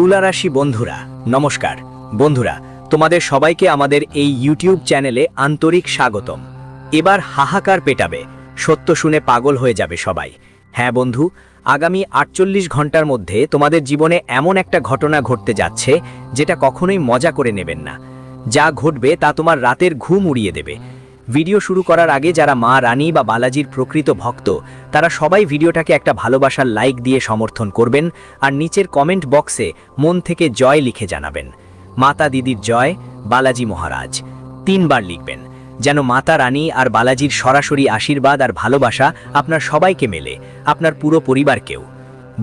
তুলা রাশি বন্ধুরা নমস্কার। বন্ধুরা, তোমাদের সবাইকে আমাদের এই ইউটিউব চ্যানেলে আন্তরিক স্বাগতম। এবার হাহাকার পেটাবে, সত্য শুনে পাগল হয়ে যাবে সবাই। হ্যাঁ বন্ধু, আগামী ৪৮ ঘন্টার মধ্যে তোমাদের জীবনে এমন একটা ঘটনা ঘটতে যাচ্ছে যেটা কখনোই মজা করে নেবেন না। যা ঘটবে তা তোমার রাতের ঘুম উড়িয়ে দেবে। ভিডিও শুরু করার আগে যারা মা রানী বা বালাজির প্রকৃত ভক্ত তারা সবাই ভিডিওটাকে একটা ভালোবাসার লাইক দিয়ে সমর্থন করবেন আর নিচের কমেন্ট বক্সে মন থেকে জয় লিখে জানাবেন। মাতা দিদির জয়, বালাজি মহারাজ ৩ বার লিখবেন, যেন মাতা রানী আর বালাজির সরাসরি আশীর্বাদ আর ভালোবাসা আপনার সবাইকে মেলে, আপনার পুরো পরিবারকেও।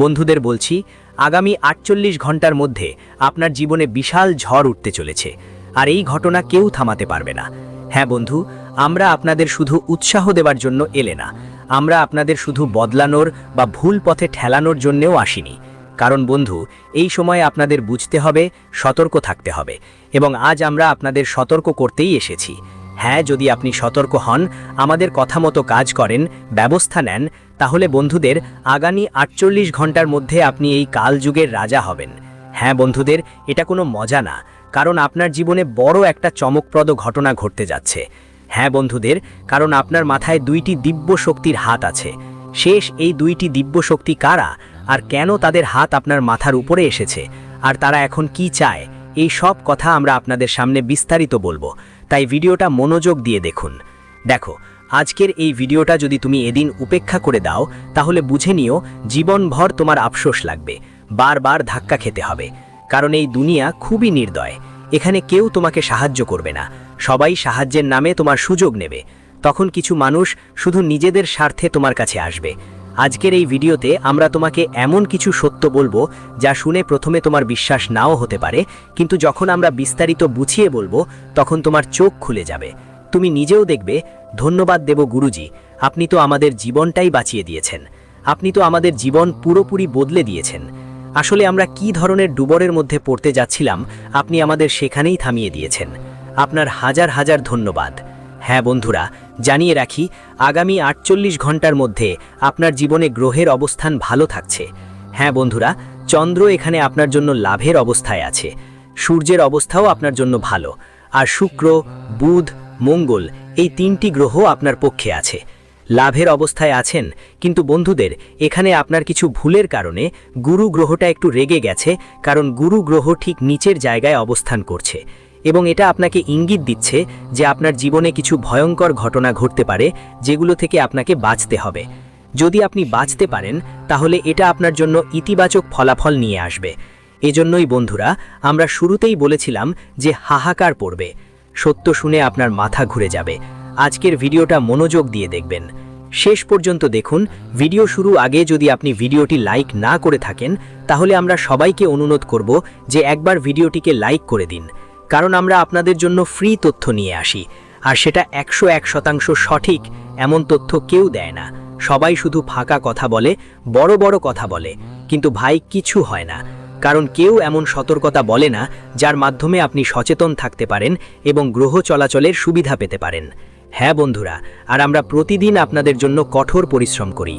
বন্ধুদের বলছি, আগামী ৪৮ ঘন্টার মধ্যে আপনার জীবনে বিশাল ঝড় উঠতে চলেছে, আর এই ঘটনা কেউ থামাতে পারবে না। হ্যাঁ বন্ধু, আমরা আপনাদের শুধু উৎসাহ দেওয়ার জন্য এলে না, আমরা আপনাদের শুধু বদলানোর বা ভুল পথে ঠেলানোর জন্যও আসিনি। কারণ বন্ধু, এই সময় আপনাদের বুঝতে হবে, সতর্ক থাকতে হবে, এবং আজ আমরা আপনাদের সতর্ক করতেই এসেছি। হ্যাঁ, যদি আপনি সতর্ক হন, আমাদের কথা মতো কাজ করেন, ব্যবস্থা নেন, তাহলে বন্ধুদের আগামী ৪৮ ঘন্টার মধ্যে আপনি এই কালযুগের রাজা হবেন। হ্যাঁ বন্ধুদের, এটা কোনো মজা না, কারণ আপনার জীবনে বড় একটা চমকপ্রদ ঘটনা ঘটতে যাচ্ছে। হ্যাঁ বন্ধুদের, কারণ আপনার মাথায় ২টি দিব্য শক্তির হাত আছে। শেষ এই ২টি দিব্য শক্তি কারা, আর কেন তাদের হাত আপনার মাথার উপরে এসেছে, আর তারা এখন কি চায়, এই সব কথা আমরা আপনাদের সামনে বিস্তারিত বলবো। তাই ভিডিওটা মনোযোগ দিয়ে দেখুন। দেখো, আজকের এই ভিডিওটা যদি তুমি এদিন উপেক্ষা করে দাও, তাহলে বুঝে নিও জীবনভর তোমার আফসোস লাগবে, বারবার ধাক্কা খেতে হবে। কারণ এই দুনিয়া খুবই নির্দয়, এখানে কেউ তোমাকে সাহায্য করবে না, সবাই সাহায্যের নামে তোমার সুযোগ নেবে। তখন কিছু মানুষ শুধু নিজেদের স্বার্থে তোমার কাছে আসবে। আজকের এই ভিডিওতে আমরা তোমাকে এমন কিছু সত্য বলবো যা শুনে প্রথমে তোমার বিশ্বাস নাও হতে পারে, কিন্তু যখন আমরা বিস্তারিত বুঝিয়ে বলবো তখন তোমার চোখ খুলে যাবে। তুমি নিজেও দেখবে, ধন্যবাদ দেব গুরুজি, আপনি তো আমাদের জীবনটাই বাঁচিয়ে দিয়েছেন, আপনি তো আমাদের জীবন পুরোপুরি বদলে দিয়েছেন। আসলে আমরা কি ধরনের ডুবরের মধ্যে পড়তে যাচ্ছিলাম, আপনি আমাদের সেখানেই থামিয়ে দিয়েছেন। আপনার হাজার হাজার ধন্যবাদ। হ্যাঁ বন্ধুরা, জানিয়ে রাখি, আগামী ৪৮ ঘন্টার মধ্যে আপনার জীবনে গ্রহের অবস্থান ভালো থাকছে। হ্যাঁ বন্ধুরা, চন্দ্র এখানে আপনার জন্য লাভের অবস্থায় আছে, সূর্যের অবস্থাও আপনার জন্য ভালো, আর শুক্র, বুধ, মঙ্গল এই ৩টি গ্রহ আপনার পক্ষে আছে, লাভের অবস্থায় আছেন। কিন্তু বন্ধুদের, এখানে আপনার কিছু ভুলের কারণে গুরু গ্রহটা একটু রেগে গেছে, কারণ গুরু গ্রহ ঠিক নিচের জায়গায় অবস্থান করছে, এবং এটা আপনাকে ইঙ্গিত দিচ্ছে যে আপনার জীবনে কিছু ভয়ঙ্কর ঘটনা ঘটতে পারে, যেগুলো থেকে আপনাকে বাঁচতে হবে। যদি আপনি বাঁচতে পারেন, তাহলে এটা আপনার জন্য ইতিবাচক ফলাফল নিয়ে আসবে। এজন্যই বন্ধুরা, আমরা শুরুতেই বলেছিলাম যে হাহাকার পড়বে, সত্য শুনে আপনার মাথা ঘুরে যাবে। আজকের ভিডিওটা মনোযোগ দিয়ে দেখবেন, শেষ পর্যন্ত দেখুন। ভিডিও শুরু আগে যদি আপনি ভিডিওটি লাইক না করে থাকেন, তাহলে আমরা সবাইকে অনুরোধ করব যে একবার ভিডিওটিকে লাইক করে দিন, কারণ আমরা আপনাদের জন্য ফ্রি তথ্য নিয়ে আসি, আর সেটা ১০১% সঠিক এমন তথ্য কেউ দেয় না। সবাই শুধু ফাঁকা কথা বলে, বড় বড় কথা বলে, কিন্তু ভাই কিছু হয় না, কারণ কেউ এমন সতর্কতা বলে না যার মাধ্যমে আপনি সচেতন থাকতে পারেন এবং গ্রহ চলাচলের সুবিধা পেতে পারেন। হ্যাঁ বন্ধুরা, আর আমরা প্রতিদিন আপনাদের জন্য কঠোর পরিশ্রম করি।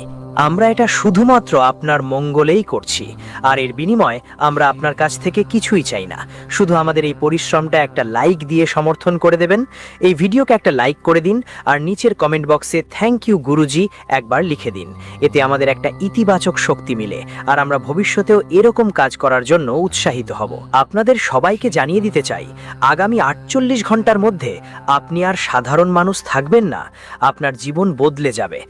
আমরা এটা শুধুমাত্র আপনার মঙ্গলেই করছি, আর এর বিনিময়ে আমরা আপনার কাছ থেকে কিছুই চাই না। শুধু আমাদের এই পরিশ্রমটা একটা লাইক দিয়ে সমর্থন করে দেবেন। এই ভিডিওকে একটা লাইক করে দিন, আর নিচের কমেন্ট বক্সে থ্যাংক ইউ গুরুজি একবার লিখে দিন। এতে আমাদের একটা ইতিবাচক শক্তি মিলে, আর আমরা ভবিষ্যতেও এরকম কাজ করার জন্য উৎসাহিত হব। আপনাদের সবাইকে জানিয়ে দিতে চাই, আগামী ৪৮ ঘন্টার মধ্যে আপনি আর সাধারণ মানুষ থাকবেন না, আপনার জীবন বদলে যাবে।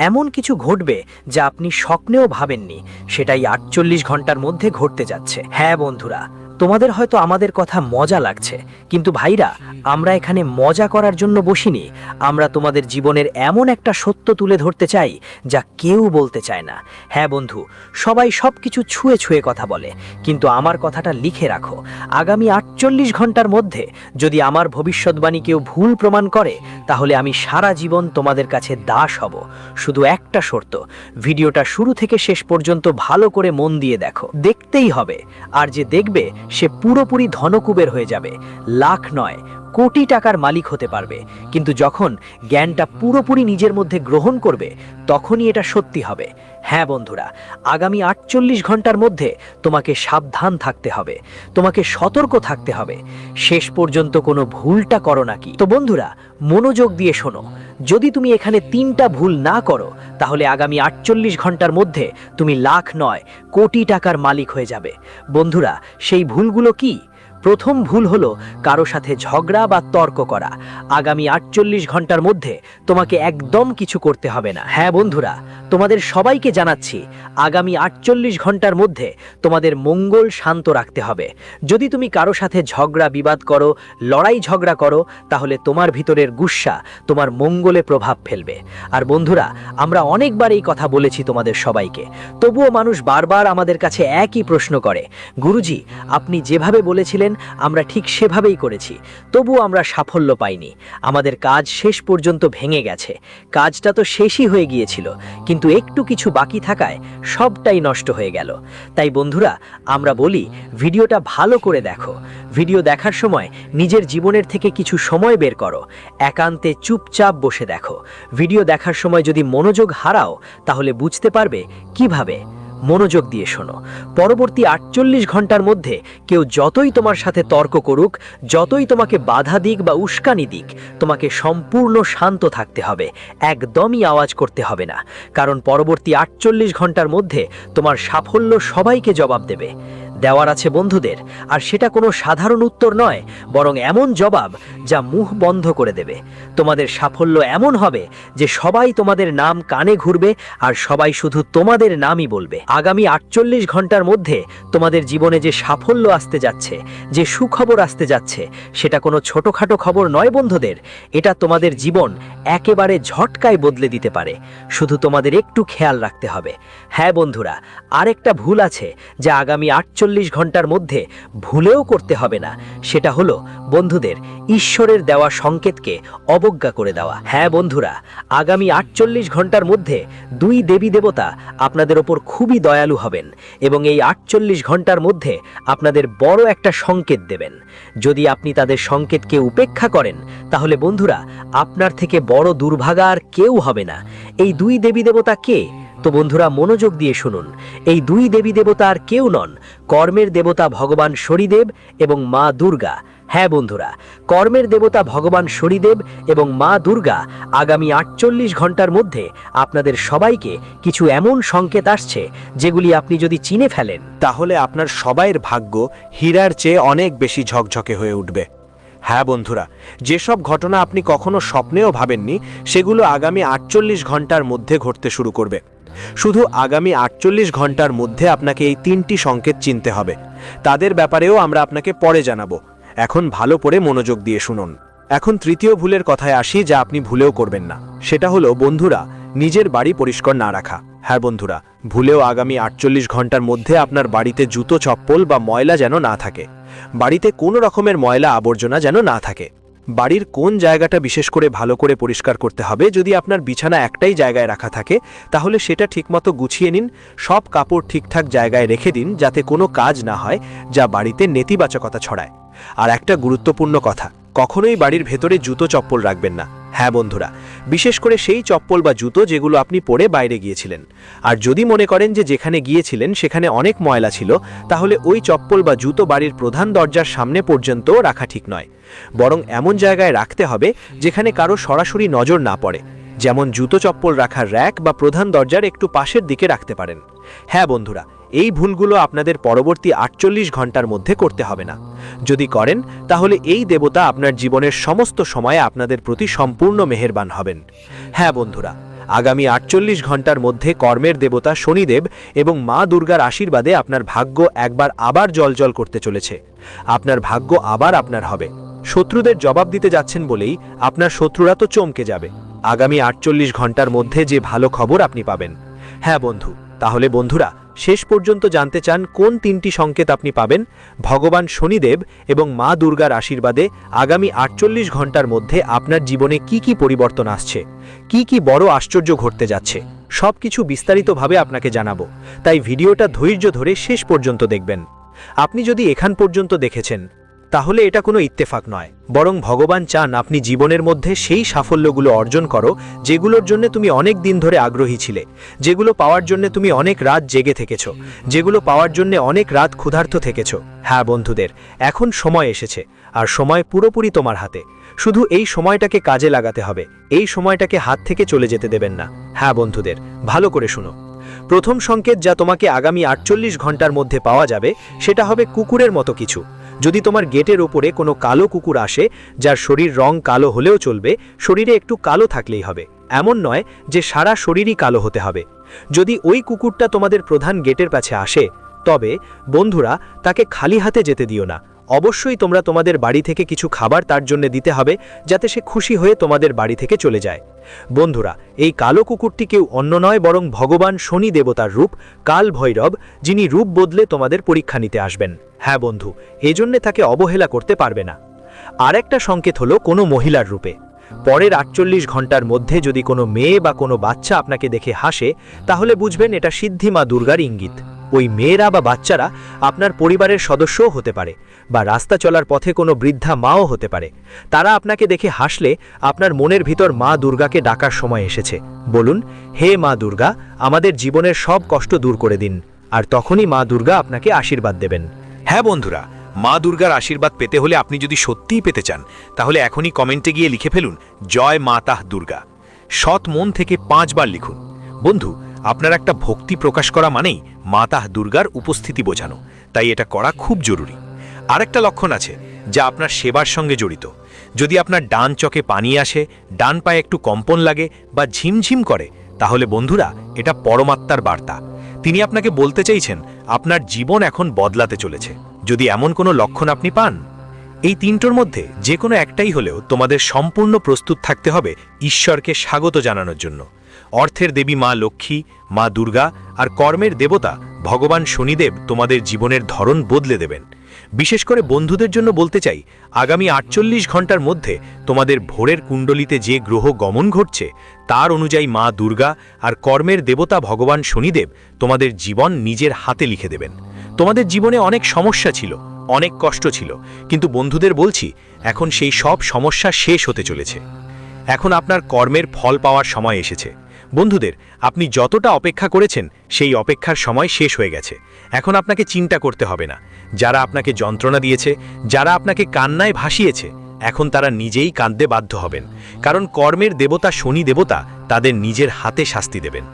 এমন কিছু ঘটবে যা আপনি স্বপ্নেও ভাবেননি, সেটাই ৪৮ ঘন্টার মধ্যে ঘটতে যাচ্ছে। হ্যাঁ বন্ধুরা, তোমাদের হয়তো আমাদের কথা মজা লাগছে, কিন্তু ভাইরা, আমরা এখানে মজা করার জন্য বসিনি। আমরা তোমাদের জীবনের এমন একটা সত্য তুলে ধরতে চাই যা কেউ বলতে চায় না। হ্যাঁ বন্ধু, সবাই সবকিছু ছুঁয়ে ছুঁয়ে কথা বলে, কিন্তু আমার কথাটা লিখে রাখো। আগামী ৪৮ ঘন্টার মধ্যে যদি আমার ভবিষ্যৎবাণী কেউ ভুল প্রমাণ করে, তাহলে আমি সারা জীবন তোমাদের কাছে দাস হব। শুধু একটা শর্ত, ভিডিওটা শুরু থেকে শেষ পর্যন্ত ভালো করে মন দিয়ে দেখো, দেখতেই হবে। আর যে দেখবে সে পুরোপুরি ধনকুবের হয়ে যাবে, লাখ নয় কোটি টাকার মালিক হতে পারবে, কিন্তু যখন জ্ঞানটা পুরোপুরি নিজের মধ্যে গ্রহণ করবে তখনই এটা সত্যি হবে। হ্যাঁ বন্ধুরা, আগামী 48 ঘন্টার মধ্যে তোমাকে সাবধান থাকতে হবে, তোমাকে সতর্ক থাকতে হবে। শেষ পর্যন্ত কোনো ভুলটা করো নাকি। তো বন্ধুরা, মনোযোগ দিয়ে শোনো, যদি তুমি এখানে 3টা ভুল না করো তাহলে আগামী 48 ঘন্টার মধ্যে তুমি লাখ নয় কোটি টাকার মালিক হয়ে যাবে। বন্ধুরা, সেই ভুলগুলো কি? প্রথম ভুল হলো কারো সাথে ঝগড়া বা তর্ক করা। আগামী 48 ঘন্টার মধ্যে তোমাকে একদম কিছু করতে হবে না। হ্যাঁ বন্ধুরা, তোমাদের সবাইকে জানাচ্ছি, আগামী 48 ঘন্টার মধ্যে তোমাদের মঙ্গল শান্ত রাখতে হবে। যদি তুমি কারো সাথে ঝগড়া বিবাদ করো, লড়াই ঝগড়া করো, তাহলে তোমার ভিতরের গুস্সা তোমার মঙ্গলে প্রভাব ফেলবে। আর বন্ধুরা, আমরা অনেকবার এই কথা বলেছি তোমাদের সবাইকে, তবুও মানুষ বারবার আমাদের কাছে একই প্রশ্ন করে, গুরুজি আপনি যেভাবে বলেছিলেন আমরা ঠিক সেভাবেই করেছি, তবুও আমরা সাফল্য পাইনি, আমাদের কাজ শেষ পর্যন্ত ভেঙে গেছে। কাজটা তো শেষই হয়ে গিয়েছিল, কিন্তু একটু কিছু বাকি থাকায় সবটাই নষ্ট হয়ে গেল। তাই বন্ধুরা, আমরা বলি ভিডিওটা ভালো করে দেখো। ভিডিও দেখার সময় নিজের জীবনের থেকে কিছু সময় বের করো, একান্তে চুপচাপ বসে দেখো। ভিডিও দেখার সময় যদি মনোযোগ হারাও তাহলে বুঝতে পারবে কিভাবে। মনোযোগ দিয়ে শোনো, পরবর্তী 48 ঘন্টার মধ্যে কেউ যতই তোমার সাথে তর্ক করুক, যতই তোমাকে বাধা দিক বা উস্কানি দিক, তোমাকে সম্পূর্ণ শান্ত থাকতে হবে, একদমই আওয়াজ করতে হবে না। কারণ পরবর্তী 48 ঘন্টার মধ্যে তোমার সাফল্য সবাইকে জবাব দেওয়ার আছে বন্ধুদের। আর সেটা কোনো সাধারণ উত্তর নয়, বরং এমন জবাব যা মুখ বন্ধ করে দেবে। তোমাদের সাফল্য এমন হবে যে সবাই তোমাদের নাম কানে ঘুরবে আর সবাই শুধু তোমাদের নামই বলবে। আগামী 48 ঘন্টার মধ্যে তোমাদের জীবনে যে সাফল্য আসতে যাচ্ছে, যে সুখবর আসতে যাচ্ছে, সেটা কোনো ছোটখাটো খবর নয় বন্ধুদের। এটা তোমাদের জীবন একেবারে ঝটকায় বদলে দিতে পারে, শুধু তোমাদের একটু খেয়াল রাখতে হবে। হ্যাঁ বন্ধুরা, আরেকটা ভুল আছে যা আগামী 48 ঘন্টার মধ্যে ভুলেও করতে হবে না। সেটা হলো বন্ধুদের ঈশ্বরের দেওয়া সংকেতকে অবজ্ঞা করে দেওয়া। হ্যাঁ বন্ধুরা, আগামী 48 ঘন্টার মধ্যে 2 দেবী দেবতা আপনাদের ওপর খুবই দয়ালু হবেন এবং এই 48 ঘন্টার মধ্যে আপনাদের বড় একটা সংকেত দেবেন। যদি আপনি তাদের সংকেতকে উপেক্ষা করেন তাহলে বন্ধুরা, আপনার থেকে বড় দুর্ভাগা আর কেউ হবে না। এই 2 দেবী দেবতা কে? তো বন্ধুরা, মনোযোগ দিয়ে শুনুন। এই 2 দেবী দেবতা আর কেউ নন, কর্মের দেবতা ভগবান শনিদেব এবং মা দুর্গা। হ্যাঁ বন্ধুরা, কর্মের দেবতা ভগবান শনিদেব এবং মা দুর্গা আগামী 48 ঘন্টার মধ্যে আপনাদের সবাইকে কিছু এমন সংকেত আসছে যেগুলি আপনি যদি চিনে ফেলেন তাহলে আপনার সবাইয়ের ভাগ্য হীরার চেয়ে অনেক বেশি ঝকঝকে হয়ে উঠবে। হ্যাঁ বন্ধুরা, যেসব ঘটনা আপনি কখনো স্বপ্নেও ভাবেননি সেগুলো আগামী 48 ঘন্টার মধ্যে ঘটতে শুরু করবে। শুধু আগামী 48 ঘন্টার মধ্যে আপনাকে এই 3টি সংকেত চিনতে হবে। তাদের ব্যাপারেও আমরা আপনাকে পরে জানাবো। এখন ভালো করে মনোযোগ দিয়ে শুনুন। এখন তৃতীয় ভুলের কথায় আসি, যা আপনি ভুলেও করবেন না। সেটা হলো বন্ধুরা, নিজের বাড়ি পরিষ্কার না রাখা। হ্যাঁ বন্ধুরা, ভুলেও আগামী 48 ঘন্টার মধ্যে আপনার বাড়িতে জুতো চপ্পল বা ময়লা যেন না থাকে। বাড়িতে কোনো রকমের ময়লা আবর্জনা যেন না থাকে। বাড়ির কোন জায়গাটা বিশেষ করে ভালো করে পরিষ্কার করতে হবে? যদি আপনার বিছানা একটাই জায়গায় রাখা থাকে তাহলে সেটা ঠিকমতো গুছিয়ে নিন। সব কাপড় ঠিকঠাক জায়গায় রেখে দিন যাতে কোনো কাজ না হয় যা বাড়িতে নেতিবাচকতা ছড়ায়। আর একটা গুরুত্বপূর্ণ কথা, কখনোই বাড়ির ভেতরে জুতো চপ্পল রাখবেন না। হ্যাঁ বন্ধুরা, বিশেষ করে সেই চপ্পল বা জুতো যেগুলো আপনি পরে বাইরে গিয়েছিলেন। আর যদি মনে করেন যে যেখানে গিয়েছিলেন সেখানে অনেক ময়লা ছিল, তাহলে ওই চপ্পল বা জুতো বাড়ির প্রধান দরজার সামনে পর্যন্ত রাখা ঠিক নয়, বরং এমন জায়গায় রাখতে হবে যেখানে কারো সরাসরি নজর না পড়ে। যেমন জুতো চপ্পল রাখার র‍্যাক বা প্রধান দরজার একটু পাশের দিকে রাখতে পারেন। হ্যাঁ বন্ধুরা, এই ভুলগুলো আপনাদের পরবর্তী 48 ঘন্টার মধ্যে করতে হবে না। যদি করেন তাহলে এই দেবতা আপনার জীবনের সমস্ত সময়ে আপনাদের প্রতি সম্পূর্ণ মেহেরবান হবেন। হ্যাঁ বন্ধুরা, আগামী 48 ঘন্টার মধ্যে কর্মের দেবতা শনিদেব এবং মা দুর্গার আশীর্বাদে আপনার ভাগ্য একবার আবার জ্বলজ্বল করতে চলেছে। আপনার ভাগ্য আবার আপনার হবে। শত্রুদের জবাব দিতে যাচ্ছেন বলেই আপনার শত্রুরা তো চমকে যাবে। আগামী 48 ঘন্টার মধ্যে যে ভালো খবর আপনি পাবেন। হ্যাঁ বন্ধু, তাহলে বন্ধুরা, শেষ পর্যন্ত জানতে চান কোন 3টি সংকেত আপনি পাবেন? ভগবান শনিদেব এবং মা দুর্গার আশীর্বাদে আগামী 48 ঘন্টার মধ্যে আপনার জীবনে কি কি পরিবর্তন আসছে, কি কি বড় আশ্চর্য ঘটতে যাচ্ছে, সবকিছু বিস্তারিতভাবে আপনাকে জানাবো। তাই ভিডিওটা ধৈর্য ধরে শেষ পর্যন্ত দেখবেন। আপনি যদি এখান পর্যন্ত দেখেছেন তাহলে এটা কোনো ইত্তেফাক নয়, বরং ভগবান চান আপনি জীবনের মধ্যে সেই সাফল্যগুলো অর্জন করো যেগুলোর জন্য তুমি অনেক দিন ধরে আগ্রহী ছিলে, যেগুলো পাওয়ার জন্য তুমি অনেক রাত জেগে থেকেছো, যেগুলো পাওয়ার জন্য অনেক রাত ক্ষুধার্ত থেকেছো। হ্যাঁ বন্ধুদের, এখন সময় এসেছে, আর সময় পুরোপুরি তোমার হাতে। শুধু এই সময়টাকে কাজে লাগাতে হবে, এই সময়টাকে হাত থেকে চলে যেতে দেবেন না। হ্যাঁ বন্ধুদের, ভালো করে শুনো। প্রথম সংকেত যা তোমাকে আগামী 48 ঘন্টার মধ্যে পাওয়া যাবে সেটা হবে কুকুরের মতো কিছু। যদি তোমার গেটের ওপরে কোনো কালো কুকুর আসে, যার শরীর রং কালো হলেও চলবে, শরীরে একটু কালো থাকলেই হবে, এমন নয় যে সারা শরীরই কালো হতে হবে। যদি ওই কুকুরটা তোমাদের প্রধান গেটের কাছে আসে, তবে বন্ধুরা তাকে খালি হাতে যেতে দিও না। অবশ্যই তোমরা তোমাদের বাড়ি থেকে কিছু খাবার তার জন্য দিতে হবে, যাতে সে খুশি হয়ে তোমাদের বাড়ি থেকে চলে যায়। বন্ধুরা, এই কালো কুকুরটি কেউ অন্য নয়, বরং ভগবান শনি দেবতার রূপ কাল ভৈরব, যিনি রূপ বদলে তোমাদের পরীক্ষা নিতে আসবেন। হ্যাঁ বন্ধু, এজন্যে তাকে অবহেলা করতে পারবে না। আর একটা সংকেত হলো কোনো মহিলার রূপে। পরের 48 ঘন্টার মধ্যে যদি কোনো মেয়ে বা কোনো বাচ্চা আপনাকে দেখে হাসে, তাহলে বুঝবেন এটা সিদ্ধি মা দুর্গার ইঙ্গিত। ওই মেয়েরা বা বাচ্চারা আপনার পরিবারের সদস্যও হতে পারে, বা রাস্তা চলার পথে কোনো বৃদ্ধা মাও হতে পারে। তারা আপনাকে দেখে হাসলে আপনার মনের ভিতর মা দুর্গাকে ডাকার সময় এসেছে। বলুন, হে মা দুর্গা, আমাদের জীবনের সব কষ্ট দূর করে দিন, আর তখনই মা দুর্গা আপনাকে আশীর্বাদ দেবেন। হ্যাঁ বন্ধুরা, মা দুর্গার আশীর্বাদ পেতে হলে আপনি যদি সত্যিই পেতে চান, তাহলে এখনই কমেন্টে গিয়ে লিখে ফেলুন জয় মাতা দুর্গা। সৎ মন থেকে 5 বার লিখুন। বন্ধু, আপনার একটা ভক্তি প্রকাশ করা মানেই মাতা দুর্গার উপস্থিতি বোঝানো, তাই এটা করা খুব জরুরি। আরেকটা লক্ষণ আছে যা আপনার সেবার সঙ্গে জড়িত। যদি আপনার ডান চোখে পানি আসে, ডান পায়ে একটু কম্পন লাগে বা ঝিমঝিম করে, তাহলে বন্ধুরা এটা পরমাত্মার বার্তা। তিনি আপনাকে বলতে চাইছেন আপনার জীবন এখন বদলাতে চলেছে। যদি এমন কোনো লক্ষণ আপনি পান, এই তিনটোর মধ্যে যে কোনো একটাই হলেও তোমাদের সম্পূর্ণ প্রস্তুত থাকতে হবে ঈশ্বরকে স্বাগত জানানোর জন্য। অর্থের দেবী মা লক্ষ্মী, মা দুর্গা আর কর্মের দেবতা ভগবান শনিদেব তোমাদের জীবনের ধরন বদলে দেবেন। বিশেষ করে বন্ধুদের জন্য বলতে চাই, আগামী 48 ঘন্টার মধ্যে তোমাদের ভোরের কুণ্ডলিতে যে গ্রহ গমন ঘটছে, তার অনুযায়ী মা দুর্গা আর কর্মের দেবতা ভগবান শনিদেব তোমাদের জীবন নিজের হাতে লিখে দেবেন। তোমাদের জীবনে অনেক সমস্যা ছিল, অনেক কষ্ট ছিল, কিন্তু বন্ধুদের বলছি, এখন সেই সব সমস্যা শেষ হতে চলেছে। এখন আপনার কর্মের ফল পাওয়ার সময় এসেছে। বন্ধুদের, আপনি যতটা অপেক্ষা করেছেন সেই অপেক্ষার সময় শেষ হয়ে গেছে। এখন আপনাকে চিন্তা করতে হবে না। যারা আপনাকে যন্ত্রণা দিয়েছে, যারা আপনাকে কান্নায় ভাসিয়েছে, এখন তারা নিজেই কাঁদতে বাধ্য হবেন, কারণ কর্মের দেবতা শনি দেবতা তাদের নিজের হাতে শাস্তি দেবেন।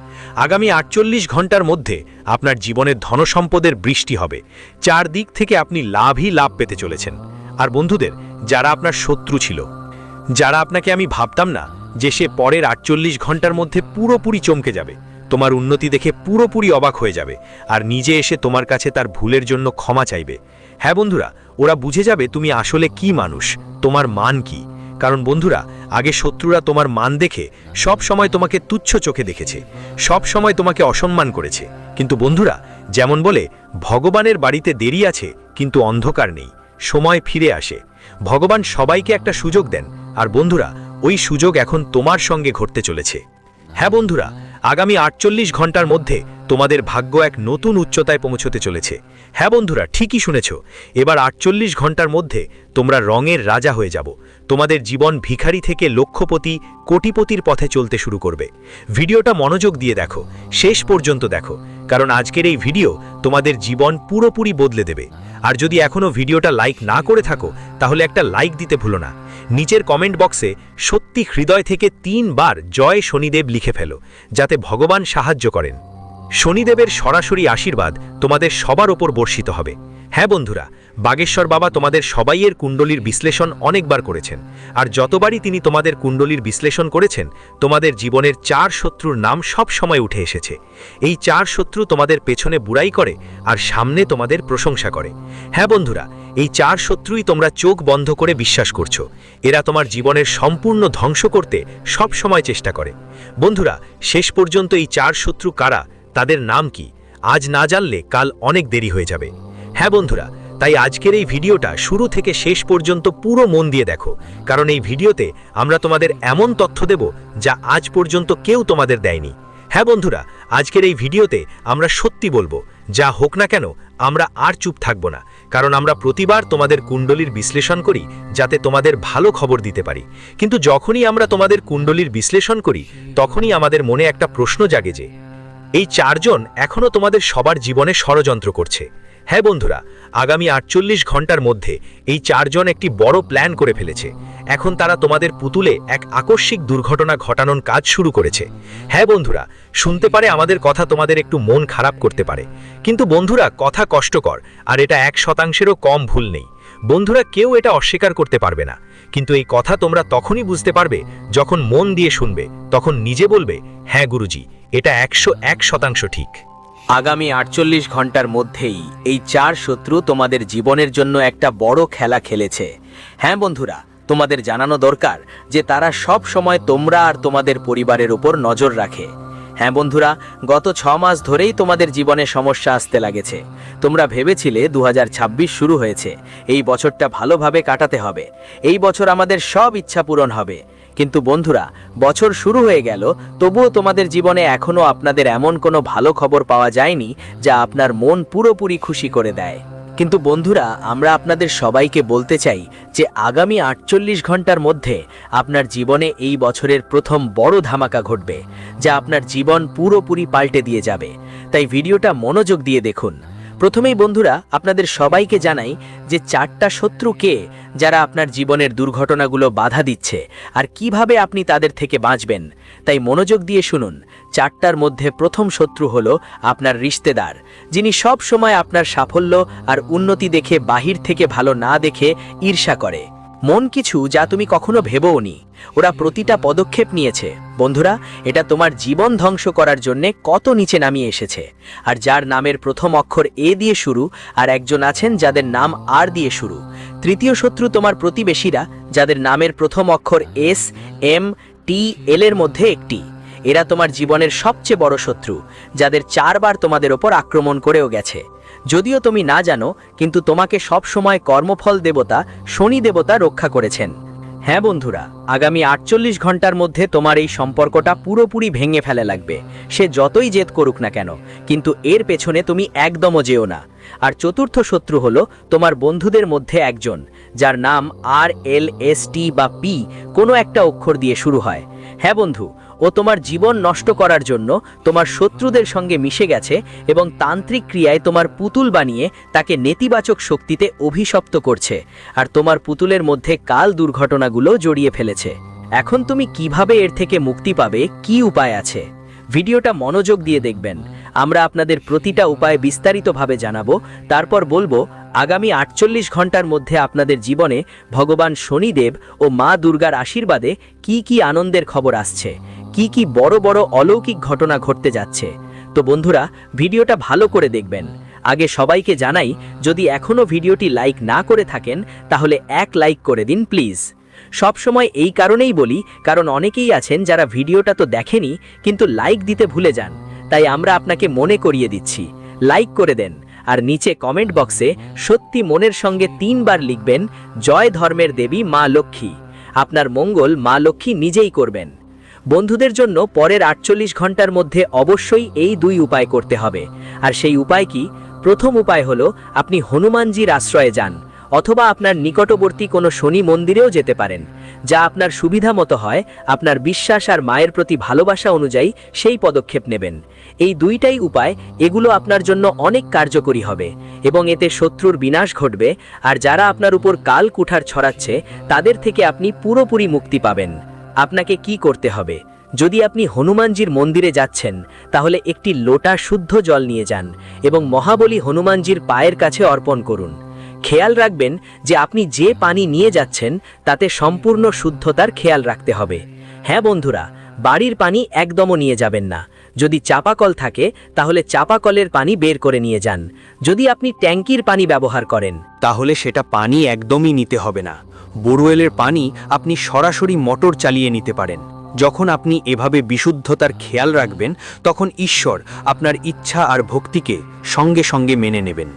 আগামী 48 ঘন্টার মধ্যে আপনার জীবনের ধনসম্পদের বৃষ্টি হবে। চারদিক থেকে আপনি লাভই লাভ পেতে চলেছেন। আর বন্ধুদের, যারা আপনার শত্রু ছিল, যারা আপনাকে আমি ভাবতাম না যে সে পরের 48 ঘন্টার মধ্যে পুরোপুরি চমকে যাবে, তোমার উন্নতি দেখে পুরোপুরি অবাক হয়ে যাবে, আর নিজে এসে তোমার কাছে তার ভুলের জন্য ক্ষমা চাইবে। হ্যাঁ বন্ধুরা, ওরা বুঝে যাবে তুমি আসলে কি মানুষ, তোমার মান কি। কারণ বন্ধুরা, আগে শত্রুরা তোমার মান দেখে সব সময় তোমাকে তুচ্ছ চোখে দেখেছে, সব সময় তোমাকে অসম্মান করেছে। কিন্তু বন্ধুরা, যেমন বলে, ভগবানের বাড়িতে দেরি আছে কিন্তু অন্ধকার নেই, সময় ফিরে আসে। ভগবান সবাইকে একটা সুযোগ দেন, আর বন্ধুরা, ওই সুযোগ এখন তোমার সঙ্গে ঘটতে চলেছে। হ্যাঁ বন্ধুরা, আগামী 48 ঘন্টার মধ্যে তোমাদের ভাগ্য এক নতুন উচ্চতায় পৌঁছতে চলেছে। হ্যাঁ বন্ধুরা, ঠিকই শুনেছ, এবার 48 ঘন্টার মধ্যে তোমরা রঙের রাজা হয়ে যাব। তোমাদের জীবন ভিখারি থেকে লক্ষপতি, কোটিপতির পথে চলতে শুরু করবে। ভিডিওটা মনোযোগ দিয়ে দেখো, শেষ পর্যন্ত দেখো, কারণ আজকের এই ভিডিও তোমাদের জীবন পুরোপুরি বদলে দেবে। আর যদি এখনও ভিডিওটা লাইক না করে থাকো, তাহলে একটা লাইক দিতে ভুলো না। নিচের কমেন্ট বক্সে সত্যি হৃদয় থেকে 3 বার জয় শনিদেব লিখে ফেলো, যাতে ভগবান সাহায্য করেন। শনিদেবের সরাসরি আশীর্বাদ তোমাদের সবার ওপর বর্ষিত হবে। হ্যাঁ বন্ধুরা, বাগেশ্বর বাবা তোমাদের সবাইয়ের কুণ্ডলীর বিশ্লেষণ অনেকবার করেছেন, আর যতবারই তিনি তোমাদের কুণ্ডলীর বিশ্লেষণ করেছেন, তোমাদের জীবনের 4 শত্রুর নাম সব সময় উঠে এসেছে। এই 4 শত্রু তোমাদের পেছনে বুড়াই করে আর সামনে তোমাদের প্রশংসা করে। হ্যাঁ বন্ধুরা, এই 4 শত্রুই তোমরা চোখ বন্ধ করে বিশ্বাস করছো। এরা তোমার জীবনের সম্পূর্ণ ধ্বংস করতে সব সময় চেষ্টা করে। বন্ধুরা, শেষ পর্যন্ত এই 4 শত্রু কারা, তাদের নাম কি, আজ না জানলে কাল অনেক দেরি হয়ে যাবে। হ্যাঁ বন্ধুরা, তাই আজকের এই ভিডিওটা শুরু থেকে শেষ পর্যন্ত পুরো মন দিয়ে দেখো, কারণ এই ভিডিওতে আমরা তোমাদের এমন তথ্য দেব যা আজ পর্যন্ত কেউ তোমাদের দেয়নি। হ্যাঁ বন্ধুরা, আজকের এই ভিডিওতে আমরা সত্যি বলবো, যা হোক না কেন আমরা আর চুপ থাকবো না, কারণ আমরা প্রতিবার তোমাদের কুণ্ডলীর বিশ্লেষণ করি যাতে তোমাদের ভালো খবর দিতে পারি। কিন্তু যখনই আমরা তোমাদের কুণ্ডলীর বিশ্লেষণ করি তখনই আমাদের মনে একটা প্রশ্ন জাগে যে এই চারজন এখনো তোমাদের সবার জীবনে ষড়যন্ত্র করছে। হ্যাঁ বন্ধুরা, আগামী 48 ঘন্টার মধ্যে এই চারজন একটি বড় প্ল্যান করে ফেলেছে। এখন তারা তোমাদের পুতুলে এক আকস্মিক দুর্ঘটনা ঘটানোর কাজ শুরু করেছে। হ্যাঁ বন্ধুরা, শুনতে পারে আমাদের কথা তোমাদের একটু মন খারাপ করতে পারে, কিন্তু বন্ধুরা কথা কষ্টকর, আর এটা 1%-ও কম ভুল নেই। বন্ধুরা, কেউ এটা অস্বীকার করতে পারবে না, কিন্তু এই কথা তোমরা তখনই বুঝতে পারবে যখন মন দিয়ে শুনবে, তখন নিজে বলবে, হ্যাঁ গুরুজি, এটা 101% ঠিক। আগামী 48 ঘন্টার মধ্যেই এই চার শত্রু তোমাদের জীবনের জন্য একটা বড় খেলা খেলেছে। হ্যাঁ বন্ধুরা, তোমাদের জানানো দরকার যে তারা সব সময় তোমরা আর তোমাদের পরিবারের উপর নজর রাখে। হ্যাঁ বন্ধুরা, গত 6 মাস ধরেই তোমাদের জীবনে সমস্যা আসতে লাগেছে। তোমরা ভেবেছিলে 2026 শুরু হয়েছে, এই বছরটা ভালোভাবে কাটাতে হবে, এই বছর আমাদের সব ইচ্ছা পূরণ হবে। কিন্তু বন্ধুরা, বছর শুরু হয়ে গেল, তবুও তোমাদের জীবনে এখনো আপনাদের এমন কোনো ভালো খবর পাওয়া যায়নি যা আপনার মন পুরোপুরি খুশি করে দেয়। কিন্তু বন্ধুরা, আমরা আপনাদের সবাইকে বলতে চাই যে আগামী 48 ঘন্টার মধ্যে আপনার জীবনে এই বছরের প্রথম বড় ধামাকা ঘটবে, যা আপনার জীবন পুরোপুরি পাল্টে দিয়ে যাবে। তাই ভিডিওটা মনোযোগ দিয়ে দেখুন। প্রথমেই বন্ধুরা, আপনাদের সবাইকে জানাই যে 4টা শত্রু কে, যারা আপনার জীবনের দুর্ঘটনাগুলো বাধা দিচ্ছে, আর কিভাবে আপনি তাদের থেকে বাঁচবেন। তাই মনোযোগ দিয়ে শুনুন। 4টার মধ্যে প্রথম শত্রু হলো আপনার রিশতেদার, যিনি সব সময় আপনার সাফল্য আর উন্নতি দেখে বাহির থেকে ভালো না দেখে ঈর্ষা করে। মন কিছু যা তুমি কখনো ভেবোওনি। ওরা প্রতিটা পদক্ষেপ নিয়েছে। বন্ধুরা, এটা তোমার জীবন ধ্বংস করার জন্য কত নিচে নামিয়ে এসেছে। আর যার নামের প্রথম অক্ষর এ দিয়ে শুরু, আর একজন আছেন যাদের নাম আর দিয়ে শুরু। তৃতীয় শত্রু তোমার প্রতিবেশীরা, যাদের নামের প্রথম অক্ষর এস, এম, টি, এল এর মধ্যে একটি। এরা তোমার জীবনের সবচেয়ে বড় শত্রু, যাদের 4 বার তোমাদের ওপর আক্রমণ করেও গেছে। যদিও তুমি না জানো, কিন্তু তোমাকে সব সময় কর্মফল দেবতা শনি দেবতা রক্ষা করেছেন। হ্যাঁ বন্ধুরা, আগামী 48 ঘন্টার মধ্যে তোমার এই সম্পর্কটা পুরোপুরি ভেঙে ফেলে লাগবে। সে যতই জেদ করুক না কেন, কিন্তু এর পেছনে তুমি একদমও যেও না। আর চতুর্থ শত্রু হলো তোমার বন্ধুদের মধ্যে একজন, যার নাম আর, এল, এস, টি বা পি কোনো একটা অক্ষর দিয়ে শুরু হয়। হ্যাঁ বন্ধু, ও তোমার জীবন নষ্ট করার জন্য তোমার শত্রুদের সঙ্গে মিশে গেছে এবং তান্ত্রিক ক্রিয়ায় তোমার পুতুল বানিয়ে তাকে নেতিবাচক শক্তিতে অভিশপ্ত করছে, আর তোমার পুতুলের মধ্যে কাল দুর্ঘটনাগুলো জড়িয়ে ফেলেছে। এখন তুমি কিভাবে এর থেকে মুক্তি পাবে, কি উপায় আছে? ভিডিওটা মনোযোগ দিয়ে দেখবেন। আমরা আপনাদের প্রতিটা উপায় বিস্তারিতভাবে জানাবো। তারপর বলবো আগামী 48 ঘন্টার মধ্যে আপনাদের জীবনে ভগবান শনিদেব ও মা দুর্গার আশীর্বাদে কি কি আনন্দের খবর আসছে, কি কি বড় বড় অলৌকিক ঘটনা ঘটতে যাচ্ছে। তো বন্ধুরা, ভিডিওটা ভালো করে দেখবেন। আগে সবাইকে জানাই, যদি এখনো ভিডিওটি লাইক না করে থাকেন তাহলে 1 লাইক করে দিন প্লিজ। সব সময় এই কারণেই বলি, কারণ অনেকেই আছেন যারা ভিডিওটা তো দেখেনি কিন্তু লাইক দিতে ভুলে যান। তাই আমরা আপনাকে মনে করিয়ে দিচ্ছি, লাইক করে দেন। আর নিচে কমেন্ট বক্সে সত্যি মনের সঙ্গে 3 বার লিখবেন, জয় ধর্মের দেবী মা লক্ষ্মী। আপনার মঙ্গল মা লক্ষ্মী নিজেই করবেন। বন্ধুদের জন্য পরের 48 ঘন্টার মধ্যে অবশ্যই এই 2 উপায় করতে হবে। আর সেই উপায় কি? প্রথম উপায় হলো আপনি হনুমানজির আশ্রয়ে যান, অথবা আপনার নিকটবর্তী কোনো শনি মন্দিরেও যেতে পারেন। যা আপনার সুবিধা মতো হয়, আপনার বিশ্বাস আর মায়ের প্রতি ভালোবাসা অনুযায়ী সেই পদক্ষেপ নেবেন। এই 2টাই উপায়, এগুলো আপনার জন্য অনেক কার্যকরী হবে এবং এতে শত্রুর বিনাশ ঘটবে। আর যারা আপনার উপর কাল কুঠার ছড়াচ্ছে, তাদের থেকে আপনি পুরোপুরি মুক্তি পাবেন। আপনাকে কি করতে হবে? যদি আপনি হনুমানজির মন্দিরে যাচ্ছেন, তাহলে একটি লোটা শুদ্ধ জল নিয়ে যান এবং মহাবলী হনুমানজির পায়ের কাছে অর্পণ করুন। খেয়াল রাখবেন যে আপনি যে পানি নিয়ে যাচ্ছেন তাতে সম্পূর্ণ শুদ্ধতার খেয়াল রাখতে হবে। হ্যাঁ বন্ধুরা, বাড়ির পানি একদমও নিয়ে যাবেন না। যদি চাপাকল থাকে তাহলে চাপাকলের পানি বের করে নিয়ে যান। যদি আপনি ট্যাঙ্কির পানি ব্যবহার করেন, তাহলে সেটা পানি একদমই নিতে হবে না। বোরওয়েলের পানি আপনি সরাসরি মোটর চালিয়ে নিতে পারেন। যখন আপনি এভাবে বিশুদ্ধতার খেয়াল রাখবেন, তখন ঈশ্বর আপনার ইচ্ছা আর ভক্তিকে সঙ্গে সঙ্গে মেনে নেবেন।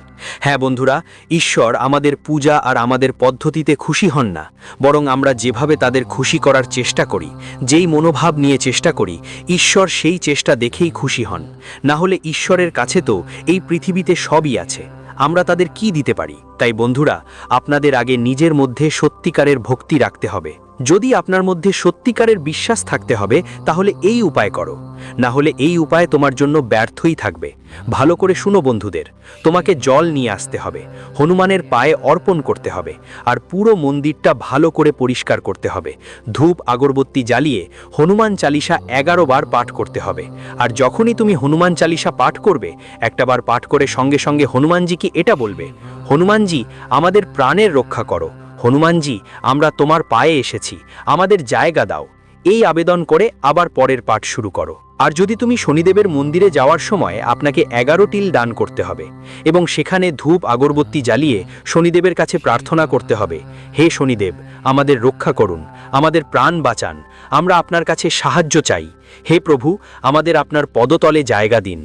হ্যাঁ বন্ধুরা, ঈশ্বর আমাদের পূজা আর আমাদের পদ্ধতিতে খুশি হন না, বরং আমরা যেভাবে তাদের খুশি করার চেষ্টা করি, যেই মনোভাব নিয়ে চেষ্টা করি, ঈশ্বর সেই চেষ্টা দেখেই খুশি হন। না হলে ঈশ্বরের কাছে তো এই পৃথিবীতে সবই আছে। আমরা তাদের কি দিতে পারি? তাই বন্ধুরা, আপনাদের আগে নিজের মধ্যে সত্যিকারের ভক্তি রাখতে হবে। যদি আপনার মধ্যে সত্যিকারের বিশ্বাস থাকতে হবে, তাহলে এই উপায় করো, না হলে এই উপায় তোমার জন্য ব্যর্থই থাকবে। ভালো করে শুনো বন্ধুদের, তোমাকে জল নিয়ে আসতে হবে, হনুমানের পায়ে অর্পণ করতে হবে, আর পুরো মন্দিরটা ভালো করে পরিষ্কার করতে হবে। ধূপ আগরবত্তি জ্বালিয়ে হনুমান চালিসা 11 বার পাঠ করতে হবে। আর যখনই তুমি হনুমান চালিসা পাঠ করবে, একটা বার পাঠ করে সঙ্গে সঙ্গে হনুমানজিকে এটা বলবে, হনুমানজি আমাদের প্রাণের রক্ষা করো, হনুমানজি আমরা তোমার পায়ে এসেছি, আমাদের জায়গা দাও। এই আবেদন করে আবার পরের পাঠ শুরু করো। আর যদি তুমি শনিদেবের মন্দিরে যাওয়ার সময় আপনাকে 11 তিল দান করতে হবে এবং সেখানে ধূপ আগরবত্তি জ্বালিয়ে শনিদেবের কাছে প্রার্থনা করতে হবে, হে শনিদেব আমাদের রক্ষা করুন, আমাদের প্রাণ বাঁচান, আমরা আপনার কাছে সাহায্য চাই, হে প্রভু আমাদের আপনার পদতলে জায়গা দিন।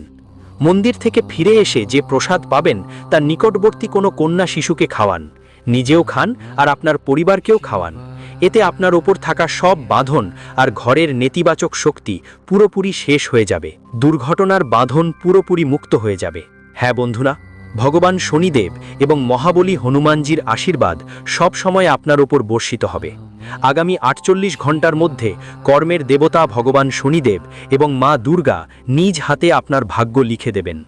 মন্দির থেকে ফিরে এসে যে প্রসাদ পাবেন তার নিকটবর্তী কোনো কন্যা শিশুকে খাওয়ান, নিজেও খান আর আপনার পরিবারকেও খাওয়ান। এতে আপনার ওপর থাকা সব বাঁধন আর ঘরের নেতিবাচক শক্তি পুরোপুরি শেষ হয়ে যাবে, দুর্ঘটনার বাঁধন পুরোপুরি মুক্ত হয়ে যাবে। হ্যাঁ বন্ধুরা, ভগবান শনিদেব এবং মহাবলী হনুমানজির আশীর্বাদ সব সময় আপনার ওপর বর্ষিত হবে। আগামী 48 ঘন্টার মধ্যে কর্মের দেবতা ভগবান শনিদেব এবং মা দুর্গা নিজ হাতে আপনার ভাগ্য লিখে দেবেন।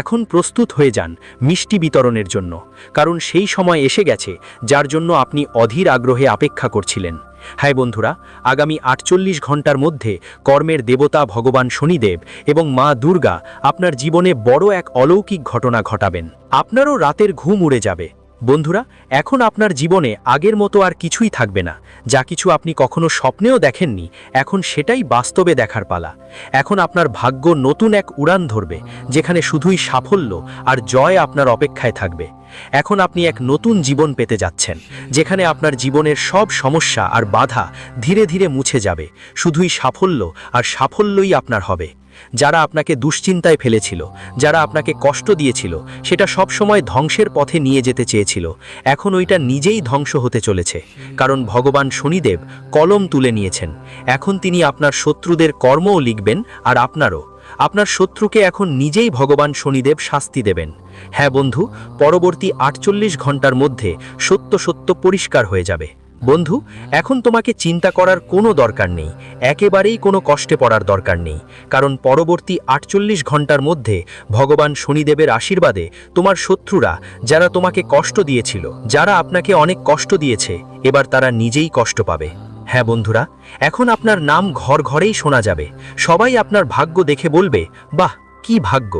এখন প্রস্তুত হয়ে যান মিষ্টি বিতরণের জন্য, কারণ সেই সময় এসে গেছে যার জন্য আপনি অধীর আগ্রহে অপেক্ষা করছিলেন। হ্যাঁ বন্ধুরা, আগামী 48 ঘন্টার মধ্যে কর্মের দেবতা ভগবান শনিদেব এবং মা দুর্গা আপনার জীবনে বড় এক অলৌকিক ঘটনা ঘটাবেন। আপনারও রাতের ঘুম উড়ে যাবে। বন্ধুরা, এখন আপনার জীবনে আগের মতো আর কিছুই থাকবে না। যা কিছু আপনি কখনো স্বপ্নেও দেখেননি, এখন সেটাই বাস্তবে দেখার পালা। এখন আপনার ভাগ্য নতুন এক উড়ান ধরবে, যেখানে শুধুই সাফল্য আর জয় আপনার অপেক্ষায় থাকবে। এখন আপনি এক নতুন জীবন পেতে যাচ্ছেন, যেখানে আপনার জীবনের সব সমস্যা আর বাধা ধীরে ধীরে মুছে যাবে। শুধুই সাফল্য আর সাফল্যই আপনার হবে। যারা আপনাকে দুশ্চিন্তায় ফেলেছিল, যারা আপনাকে কষ্ট দিয়েছিল, সেটা সব সময় ধ্বংসের পথে নিয়ে যেতে চেয়েছিল, এখন ওইটা নিজেই ধ্বংস হতে চলেছে। কারণ ভগবান শনিদেব কলম তুলে নিয়েছেন। এখন তিনি আপনার শত্রুদের কর্মও লিখবেন, আর আপনার শত্রুকে এখন নিজেই ভগবান শনিদেব শাস্তি দেবেন। হ্যাঁ বন্ধু, পরবর্তী 48 ঘন্টার মধ্যে সত্য সত্য পরিষ্কার হয়ে যাবে। বন্ধু, এখন তোমাকে চিন্তা করার কোনো দরকার নেই, একেবারেই কোনো কষ্টে পড়ার দরকার নেই, কারণ পরবর্তী 48 ঘন্টার মধ্যে ভগবান শনিদেবের আশীর্বাদে তোমার শত্রুরা, যারা তোমাকে কষ্ট দিয়েছিল, যারা আপনাকে অনেক কষ্ট দিয়েছে, এবার তারা নিজেই কষ্ট পাবে। হ্যাঁ বন্ধুরা, এখন আপনার নাম ঘর ঘরেই শোনা যাবে। সবাই আপনার ভাগ্য দেখে বলবে, বাহ কি ভাগ্য।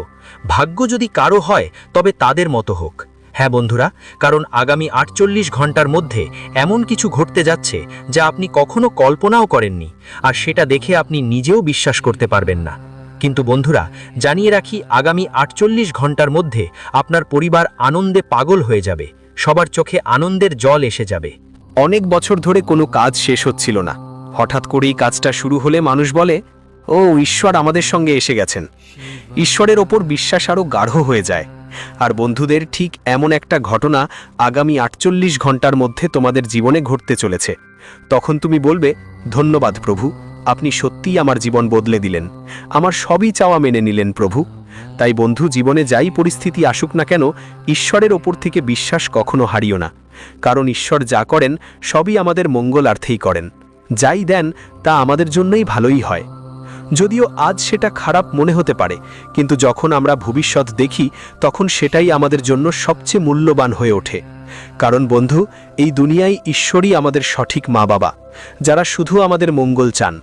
ভাগ্য যদি কারো হয় তবে তাদের মতো হোক। হ্যাঁ বন্ধুরা, কারণ আগামী 48 ঘন্টার মধ্যে এমন কিছু ঘটতে যাচ্ছে যা আপনি কখনো কল্পনাও করেননি, আর সেটা দেখে আপনি নিজেও বিশ্বাস করতে পারবেন না। কিন্তু বন্ধুরা, জানিয়ে রাখি, আগামী 48 ঘন্টার মধ্যে আপনার পরিবার আনন্দে পাগল হয়ে যাবে, সবার চোখে আনন্দের জল এসে যাবে। অনেক বছর ধরে কোনো কাজ শেষ হচ্ছিল না, হঠাৎ করেই কাজটা শুরু হলে মানুষ বলে, ও ঈশ্বর আমাদের সঙ্গে এসে গেছেন। ঈশ্বরের ওপর বিশ্বাস আরও গাঢ় হয়ে যায়। আর বন্ধুদের, ঠিক এমন একটা ঘটনা আগামী 48 ঘন্টার মধ্যে তোমাদের জীবনে ঘটতে চলেছে। তখন তুমি বলবে, ধন্যবাদ প্রভু, আপনি সত্যিই আমার জীবন বদলে দিলেন, আমার সবই চাওয়া মেনে নিলেন প্রভু। তাই বন্ধু, জীবনে যাই পরিস্থিতি আসুক না কেন, ঈশ্বরের ওপর থেকে বিশ্বাস কখনো হারিও না, কারণ ঈশ্বর যা করেন সবই আমাদের মঙ্গলার্থেই করেন। যাই দেন তা আমাদের জন্যই ভালোই হয়। যদিও আজ সেটা খারাপ মনে হতে পারে, কিন্তু যখন আমরা ভবিষ্যৎ দেখি তখন সেটাই আমাদের জন্য সবচেয়ে মূল্যবান হয়ে ওঠে। কারণ বন্ধু, এই দুনিয়ায় ঈশ্বরই আমাদের সঠিক মা বাবা, যারা শুধু আমাদের মঙ্গল চান,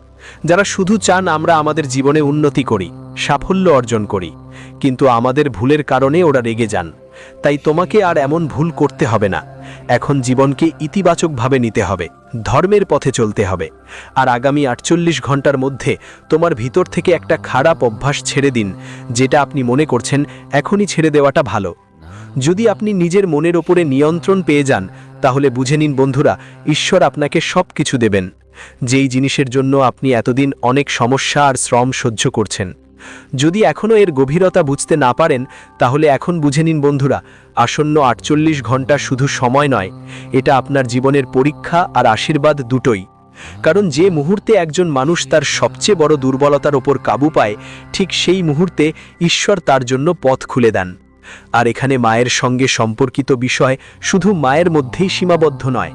যারা শুধু চান আমরা আমাদের জীবনে উন্নতি করি, সাফল্য অর্জন করি। কিন্তু আমাদের ভুলের কারণে ওরা রেগে যান। তাই তোমাকে আর এমন ভুল করতে হবে না। এখন জীবনকে ইতিবাচকভাবে নিতে হবে, ধর্মের পথে চলতে হবে। আর আগামী 48 ঘন্টার মধ্যে তোমার ভিতর থেকে একটা খারাপ অভ্যাস ছেড়ে দিন, যেটা আপনি মনে করছেন এখনই ছেড়ে দেওয়াটা ভালো। যদি আপনি নিজের মনের ওপরে নিয়ন্ত্রণ পেয়ে যান, তাহলে বুঝে নিন বন্ধুরা, ঈশ্বর আপনাকে সব কিছু দেবেন, যেই জিনিসের জন্য আপনি এতদিন অনেক সমস্যা আর শ্রম সহ্য করছেন। যদি এখনও এর গভীরতা বুঝতে না পারেন, তাহলে এখন বুঝে নিন বন্ধুরা, আসন্ন 48 ঘন্টা শুধু সময় নয়, এটা আপনার জীবনের পরীক্ষা আর আশীর্বাদ দুটোই। কারণ যে মুহূর্তে একজন মানুষ তার সবচেয়ে বড় দুর্বলতার ওপর কাবু পায়, ঠিক সেই মুহূর্তে ঈশ্বর তার জন্য পথ খুলে দেন। আর এখানে মায়ের সঙ্গে সম্পর্কিত বিষয় শুধু মায়ের মধ্যেই সীমাবদ্ধ নয়,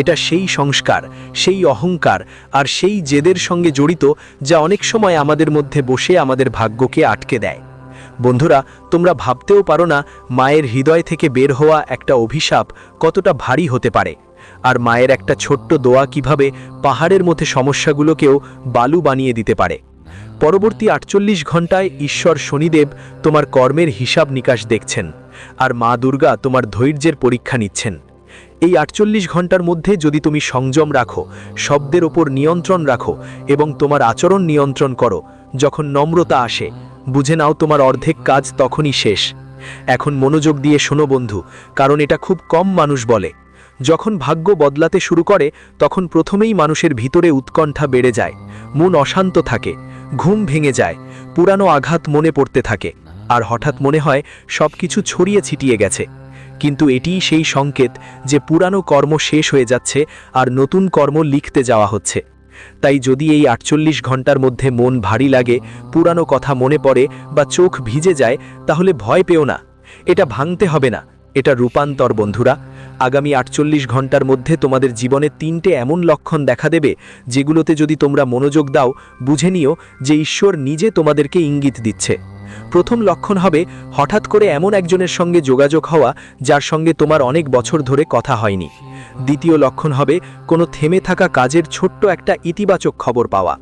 এটা সেই সংস্কার, সেই অহংকার আর সেই জেদের সঙ্গে জড়িত যা অনেক সময় আমাদের মধ্যে বসে আমাদের ভাগ্যকে আটকে দেয়। বন্ধুরা, তোমরা ভাবতেও পারো না মায়ের হৃদয় থেকে বের হওয়া একটা অভিশাপ কতটা ভারী হতে পারে, আর মায়ের একটা ছোট্ট দোয়া কিভাবে পাহাড়ের মধ্যে সমস্যাগুলোকেও বালু বানিয়ে দিতে পারে। পরবর্তী 48 ঘন্টায় ঈশ্বর শনিদেব তোমার কর্মের হিসাব নিকাশ দেখছেন, আর মা দুর্গা তোমার ধৈর্যের পরীক্ষা নিচ্ছেন। এই 48 ঘন্টার মধ্যে যদি তুমি সংযম রাখো, শব্দের ওপর নিয়ন্ত্রণ রাখো এবং তোমার আচরণ নিয়ন্ত্রণ করো, যখন নম্রতা আসে, বুঝে নাও তোমার অর্ধেক কাজ তখনই শেষ। এখন মনোযোগ দিয়ে শোনো বন্ধু, কারণ এটা খুব কম মানুষ বলে। যখন ভাগ্য বদলাতে শুরু করে তখন প্রথমেই মানুষের ভিতরে উৎকণ্ঠা বেড়ে যায়, মন অশান্ত থাকে, ঘুম ভেঙে যায়, পুরানো আঘাত মনে পড়তে থাকে, আর হঠাৎ মনে হয় সবকিছু ছড়িয়ে ছিটিয়ে গেছে। কিন্তু এটিই সেই সংকেত যে পুরানো কর্ম শেষ হয়ে যাচ্ছে আর নতুন কর্ম লিখতে যাওয়া হচ্ছে। তাই যদি এই 48 ঘন্টার মধ্যে মন ভারী লাগে, পুরানো কথা মনে পড়ে বা চোখ ভিজে যায়, তাহলে ভয় পেও না, এটা ভাঙতে হবে না, এটা রূপান্তর। বন্ধুরা, আগামী 48 ঘন্টার মধ্যে তোমাদের জীবনে 3টে এমন লক্ষণ দেখা দেবে যেগুলোতে যদি তোমরা মনোযোগ দাও, বুঝে নিও যে ঈশ্বর নিজে তোমাদেরকে ইঙ্গিত দিচ্ছে। প্রথম লক্ষণ হবে হঠাৎ করে এমন একজনের সঙ্গে যোগাযোগ হওয়া যার সঙ্গে তোমার অনেক বছর ধরে কথা হয়নি। দ্বিতীয় লক্ষণ হবে কোনো থেমে থাকা কাজের ছোট্ট একটা ইতিবাচক খবর পাওয়া।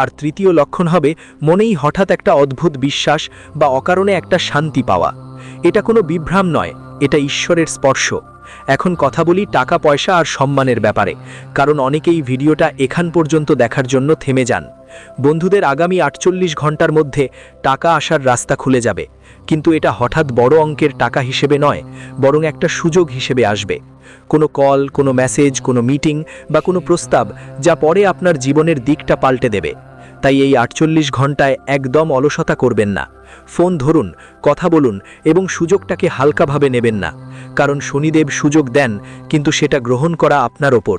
আর তৃতীয় লক্ষণ হবে মনেই হঠাৎ একটা অদ্ভুত বিশ্বাস বা অকারণে একটা শান্তি পাওয়া। এটা কোনো বিভ্রাম নয়, এটা ঈশ্বরের স্পর্শ। এখন কথা বলি টাকা পয়সা আর সম্মানের ব্যাপারে, কারণ অনেকেই ভিডিওটা এখান পর্যন্ত দেখার জন্য থেমে যান। বন্ধুদের, আগামী 48 ঘন্টার মধ্যে টাকা আসার রাস্তা খুলে যাবে, কিন্তু এটা হঠাৎ বড় অঙ্কের টাকা হিসেবে নয়, বরং একটা সুযোগ হিসেবে আসবে। কোনো কল, কোনো মেসেজ, কোনো মিটিং বা কোনো প্রস্তাব যা পরে আপনার জীবনের দিকটা পাল্টে দেবে। তাই এই 48 ঘন্টায় একদম অলসতা করবেন না। ফোন ধরুন, কথা বলুন এবং সুযোগটাকে হালকাভাবে নেবেন না, কারণ শনিদেব সুযোগ দেন, কিন্তু সেটা গ্রহণ করা আপনার ওপর।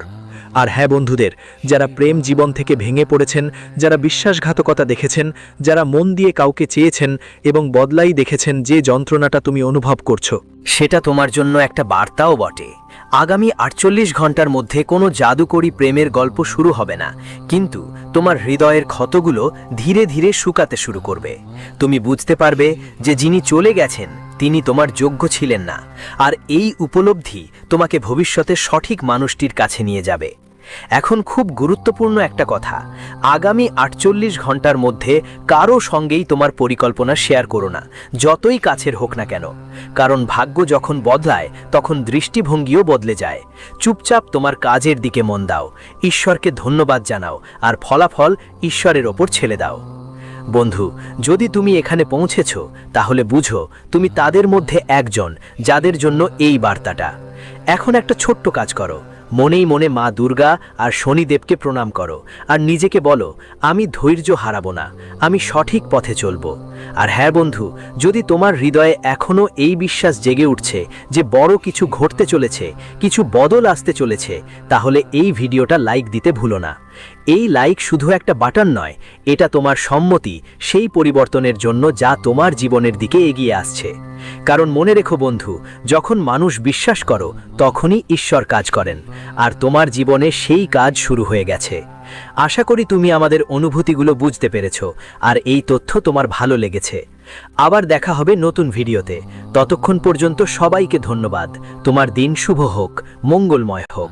আর হ্যাঁ বন্ধুদের, যারা প্রেম জীবন থেকে ভেঙে পড়েছেন, যারা বিশ্বাসঘাতকতা দেখেছেন, যারা মন দিয়ে কাউকে চেয়েছেন এবং বদলাই দেখেছেন যে যন্ত্রণাটা তুমি অনুভব করছো, সেটা তোমার জন্য একটা বার্তাও বটে। আগামী 48 ঘন্টার মধ্যে কোনো জাদুকরী প্রেমের গল্প শুরু হবে না, কিন্তু তোমার হৃদয়ের ক্ষতগুলো ধীরে ধীরে শুকাতে শুরু করবে। তুমি বুঝতে পারবে যে যিনি চলে গেছেন তিনি তোমার যোগ্য ছিলেন না, আর এই উপলব্ধি তোমাকে ভবিষ্যতে সঠিক মানুষটির কাছে নিয়ে যাবে। এখন খুব গুরুত্বপূর্ণ একটা কথা, আগামী 48 ঘন্টার মধ্যে কারো সঙ্গেই তোমার পরিকল্পনা শেয়ার করো না, যতই কাছের হোক না কেন, কারণ ভাগ্য যখন বদলায় তখন দৃষ্টিভঙ্গিও বদলে যায়। চুপচাপ তোমার কাজের দিকে মন দাও, ঈশ্বরকে ধন্যবাদ জানাও আর ফলাফল ঈশ্বরের ওপর ছেড়ে দাও। বন্ধু, যদি তুমি এখানে পৌঁছেছ তাহলে বুঝো তুমি তাদের মধ্যে একজন যাদের জন্য এই বার্তাটা। এখন একটা ছোট্ট কাজ করো, মনেই মনে মা দুর্গা আর শনিদেবকে প্রণাম করো আর নিজেকে বলো, আমি ধৈর্য হারাবো না, আমি সঠিক পথে চলবো। আর হ্যাঁ বন্ধু, যদি তোমার হৃদয়ে এখনও এই বিশ্বাস জেগে উঠছে যে বড় কিছু ঘটতে চলেছে, কিছু বদল আসতে চলেছে, তাহলে এই ভিডিওটা লাইক দিতে ভুলো না। এই লাইক শুধু একটা বাটন নয়, এটা তোমার সম্মতি সেই পরিবর্তনের জন্য যা তোমার জীবনের দিকে এগিয়ে আসছে। কারণ মনে রেখো বন্ধু, যখন মানুষ বিশ্বাস করো তখনই ঈশ্বর কাজ করেন, আর তোমার জীবনে সেই কাজ শুরু হয়ে গেছে। আশা করি তুমি আমাদের অনুভূতিগুলো বুঝতে পেরেছো আর এই তথ্য তোমার ভালো লেগেছে। আবার দেখা হবে নতুন ভিডিওতে। ততক্ষণ পর্যন্ত সবাইকে ধন্যবাদ। তোমার দিন শুভ হোক, মঙ্গলময় হোক।